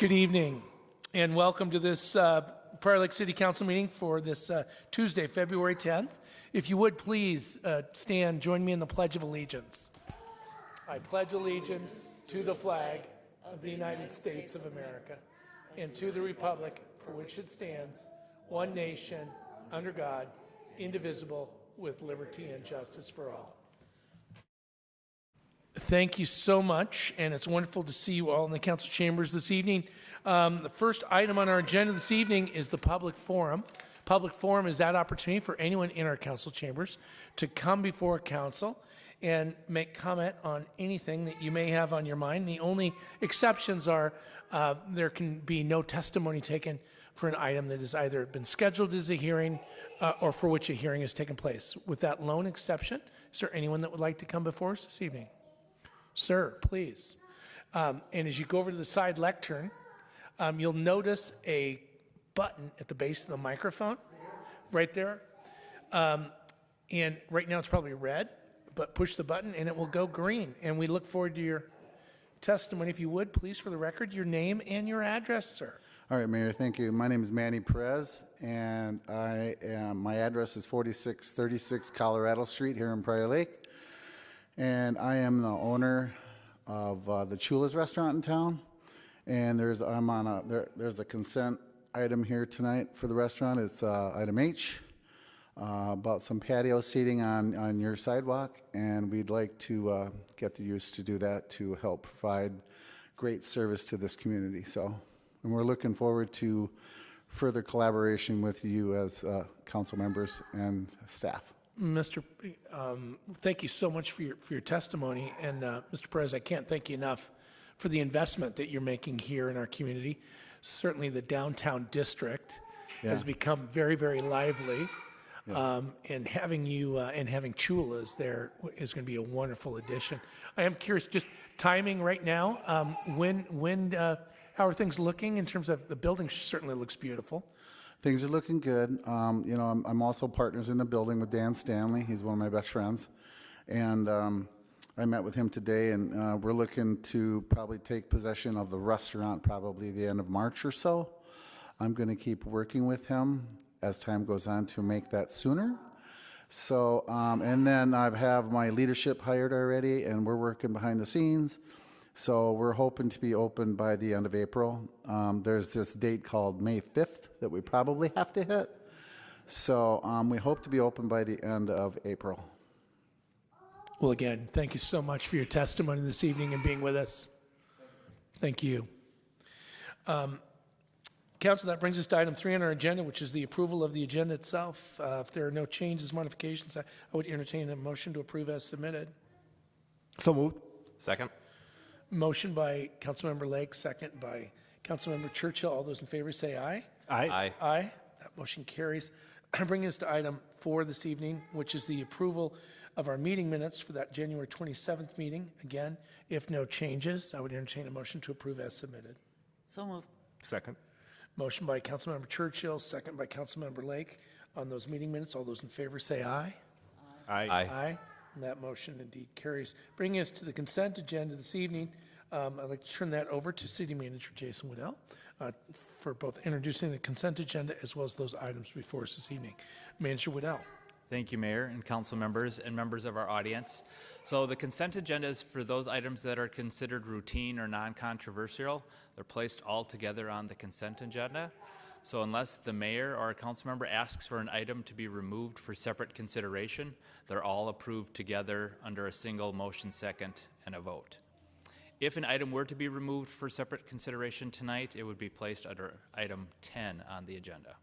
Good evening, and welcome to this Prior Lake City Council meeting for this Tuesday, February 10th. If you would please stand, join me in the Pledge of Allegiance. I pledge allegiance to the flag of the United States of America and to the republic for which it stands, one nation, under God, indivisible, with liberty and justice for all. Thank you so much, and it's wonderful to see you all in the council chambers this evening. The first item on our agenda this evening is the public forum. Public forum is that opportunity for anyone in our council chambers to come before council and make comment on anything that you may have on your mind. The only exceptions are there can be no testimony taken for an item that has either been scheduled as a hearing or for which a hearing has taken place. With that lone exception, is there anyone that would like to come before us this evening? Sir, please. And as you go over to the side lectern, you'll notice a button at the base of the microphone, right there. And right now it's probably red, but push the button and it will go green. And we look forward to your testimony. If you would, please, for the record, your name and your address, sir. All right, Mayor, thank you. My name is Manny Perez, and my address is 4636 Colorado Street here in Prior Lake. And I am the owner of the Chula's restaurant in town. And there's a consent item here tonight for the restaurant. It's item H, about some patio seating on your sidewalk. And we'd like to get the use to do that to help provide great service to this community. And we're looking forward to further collaboration with you as council members and staff. Mr. Thank you so much for your testimony, and Mr. Perez, I can't thank you enough for the investment that you're making here in our community. Certainly, the downtown district has become very, very lively, and having you and having Chula's there is going to be a wonderful addition. I am curious, just timing right now. How are things looking in terms of the building? Certainly looks beautiful. Things are looking good. You know, I'm also partners in the building with Dan Stanley. He's one of my best friends. And I met with him today, and we're looking to probably take possession of the restaurant probably the end of March or so. I'm going to keep working with him as time goes on to make that sooner. So, and then I have my leadership hired already, and we're working behind the scenes. So we're hoping to be open by the end of April. There's this date called May 5th that we probably have to hit. So we hope to be open by the end of April. Well, again, thank you so much for your testimony this evening and being with us. Thank you. Council, that brings us to item 3 on our agenda, which is the approval of the agenda itself. If there are no changes, modifications, I would entertain a motion to approve as submitted. So moved. Second. Motion by Councilmember Lake, second by Councilmember Churchill. All those in favor say aye. Aye. Aye. Aye. That motion carries. Bringing us to item 4 this evening, which is the approval of our meeting minutes for that January 27th meeting. Again, if no changes, I would entertain a motion to approve as submitted. So moved. Second. Motion by Councilmember Churchill, second by Councilmember Lake. On those meeting minutes, all those in favor say aye. Aye. Aye. Aye. And that motion indeed carries. Bringing us to the consent agenda this evening, I'd like to turn that over to City Manager Jason Waddell for both introducing the consent agenda as well as those items before us this evening. Manager Waddell. Thank you, Mayor and council members and members of our audience. So the consent agenda is for those items that are considered routine or non-controversial. They're placed all together on the consent agenda. So unless the mayor or a council member asks for an item to be removed for separate consideration, they're all approved together under a single motion second and a vote. If an item were to be removed for separate consideration tonight, it would be placed under item 10 on the agenda.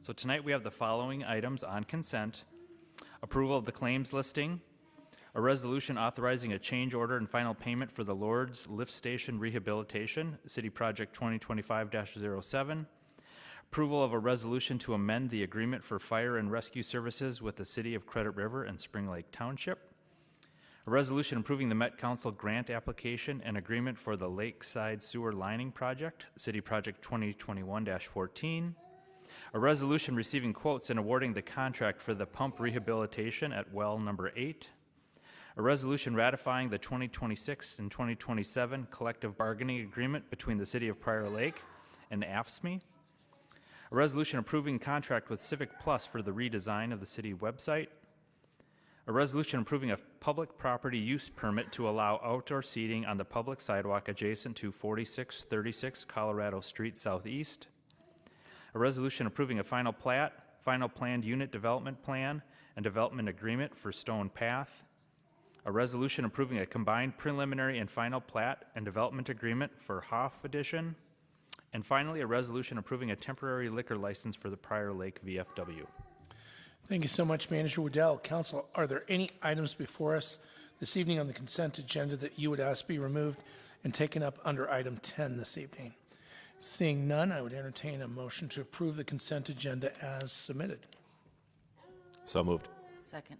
So tonight we have the following items on consent: approval of the claims listing, a resolution authorizing a change order and final payment for the Lourdes Lift Station Rehabilitation, City Project 2025-07, approval of a resolution to amend the agreement for fire and rescue services with the City of Credit River and Spring Lake Township, a resolution approving the Met Council grant application and agreement for the Lakeside Sewer Lining Project, City Project 2021-14, a resolution receiving quotes and awarding the contract for the pump rehabilitation at well number 8, A resolution ratifying the 2026 and 2027 collective bargaining agreement between the City of Prior Lake and AFSCME. A resolution approving contract with Civic Plus for the redesign of the city website. A resolution approving a public property use permit to allow outdoor seating on the public sidewalk adjacent to 4636 Colorado Street Southeast. A resolution approving a final plat, final planned unit development plan, and development agreement for Stone Path. A resolution approving a combined preliminary and final plat and development agreement for Hoff Edition. And finally, a resolution approving a temporary liquor license for the Prior Lake VFW. Thank you so much, Manager Waddell. Council, are there any items before us this evening on the consent agenda that you would ask be removed and taken up under item 10 this evening? Seeing none, I would entertain a motion to approve the consent agenda as submitted. So moved. Second.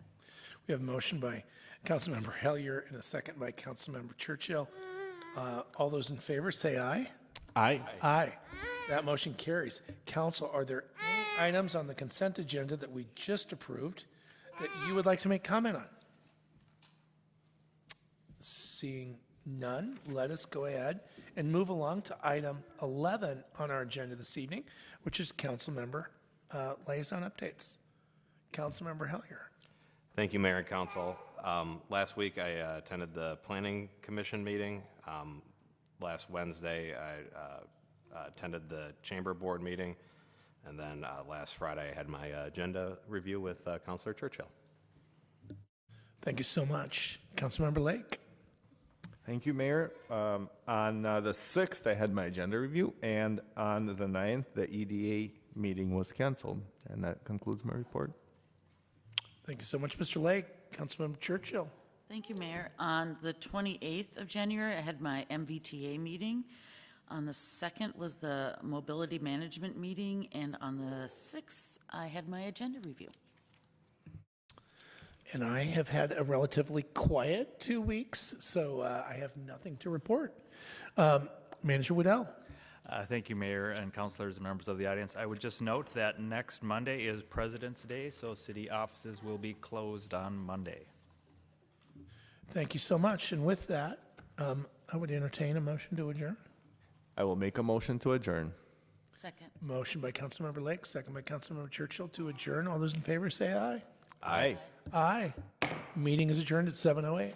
We have a motion by Councilmember Hellier and a second by Councilmember Churchill. All those in favor say aye. Aye. Aye. That motion carries. Council, are there any items on the consent agenda that we just approved that you would like to make comment on? Seeing none, let us go ahead and move along to item 11 on our agenda this evening, which is Councilmember liaison updates. Councilmember Hellier. Thank you, Mayor and Council. Last week, I attended the Planning Commission meeting. Last Wednesday, I attended the Chamber Board meeting. And then last Friday, I had my agenda review with Councilor Churchill. Thank you so much. Councilmember Lake. Thank you, Mayor. On the 6th, I had my agenda review, and on the 9th, the EDA meeting was canceled. And that concludes my report. Thank you so much, Mr. Lake. Councilmember Churchill. Thank you, Mayor. On the 28th of January, I had my MVTA meeting. On the 2nd was the mobility management meeting, and on the 6th, I had my agenda review. And I have had a relatively quiet 2 weeks, so I have nothing to report. Manager Waddell. Thank you, Mayor and councilors and members of the audience. I would just note that next Monday is President's Day, so city offices will be closed on Monday. Thank you so much. And with that, I would entertain a motion to adjourn. I will make a motion to adjourn. Second. Motion by Councilmember Lake, second by Councilmember Churchill to adjourn. All those in favor say aye. Aye. Aye. Meeting is adjourned at 7:08.